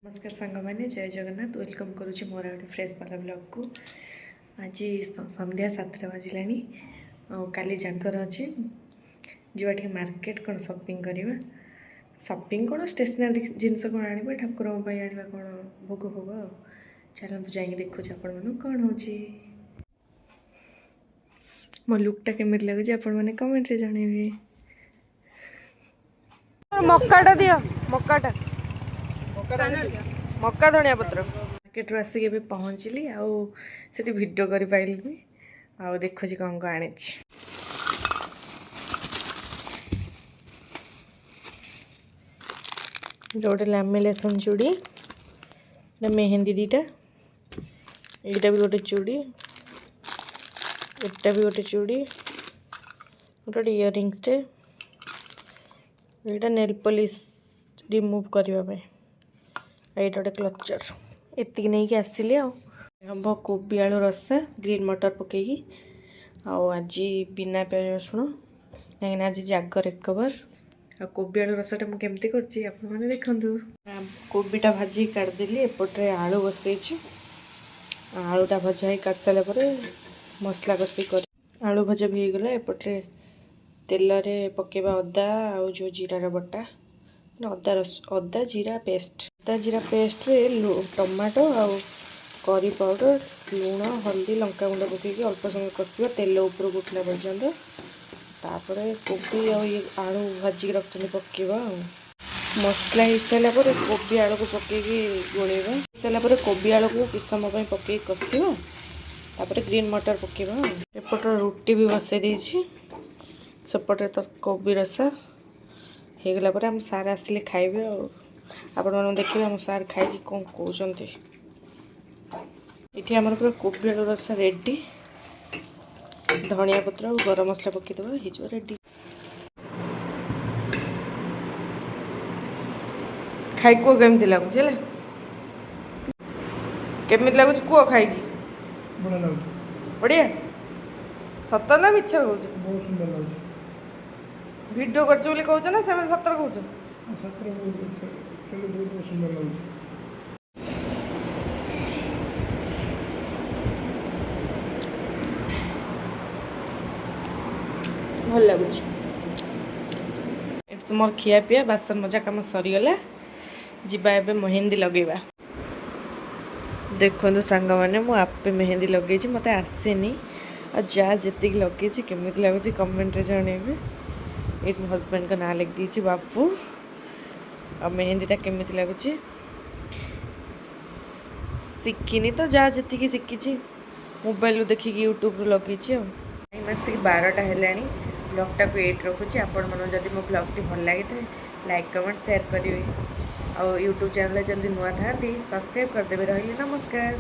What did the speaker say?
नमस्कार सांग मैंने जय जगन्नाथ वेलकम करुच्ची मोर गोटे फ्रेश वाला ब्लॉग को। आज संध्या 7टा बाजिलानी काली जागर अच्छे जावा मार्केट कौन शॉपिंग करवा शॉपिंग कौन स्टेशनरी जिनस कौन आने ठाकुर आने कौन भोग भोग चलते जा देखुचे आपण मन कौन हो मो लुकटा केमी लगुच आपण मैंने कमेंट रे जानवे। मक्काटा दियो मक्काटा मक्का धनिया पत्र मार्केट रू आसिक पहुँचली आठी भिड कर पाइलि आ देखुची कौन कौन आनी गोटे लैमिनेशन चूड़ी मेहंदी दीटा यहाँ भी गोटे चूड़ी एटा भी गोटे चूड़ी गोटे इयरिंग्स टे यहाँ नेल पॉलिश रिमूव करने ये गोटे क्लचर एति नहीं आसिली हम कोबी आलू रसा ग्रीन मटर पकईकी आज बिना प्याज रसुण कहीं आज जागर एकबर आ कोबी आलू रसाटा मुझे केमती कर देखु कोबीटा भाजी काटदेली एपटे आलू बसई आलूटा भजा ही काट सारापर मसला कषी कर आलू भजा भी हो गला एपटे तेल रे पकेबा अदा आउ जो जीरा बटा अदा जीरा पेस्ट रे टमाटो आउ करी पाउडर लुण हल्दी लंका गुंड पकईकी अल्प समय कषा तेल ऊपर उठला पर्यंत तापर कोबी आलू भाजिक रखते पकेबा मसला हो सारापर कोबी आलू को पकईकी गोलेबा सारापर कोबी आलू को किस समय पकई कषा तापर ग्रीन मटर पकेबा एपट रुटी भी बसई देछि सेपटे तो कोबी रसा होगला आम सार आसिले खाइबे आपण मैंने देखिए आम सार खाई कौन कहते ये आमर पूरा कोबी आलू रसा रेडी धनिया पत्र और गरम मसला पकईदे हो रेडी खाई कह केमती लगुच केमी लगुच कह खाई बढ़िया सत ना मिछ कौच बहुत सुंदर लगे वीडियो कर कौच ना से सतर कौच सत्र चलो बहुत सुंदर लगे भल लगुच इट्स मोर खिया पिया बासन मजा कम सरीगला जीवा एबे मेहंदी लगेबा देखो सांग मैंने मु आपे मेहंदी लगे मत आसेनी आ जा जी लगे केमी लगुच कमेंट रे जनइबे ये मो हजबैंड का ना लिख दी बापू आ मेहंदीटा केमी लगुच शिखिनी तो जा जी शिखी मोबाइल देखिए यूट्यूब लगे टाइम आसिक 12टा है ब्लॉगटा को एट रखुच्छी आपण मन जदि मो ब्लॉगटी भल लगी था लाइक कमेंट शेयर करेंगे और यूट्यूब चैनल जल्दी नुआ था सब्सक्राइब करदेवे रही नमस्कार।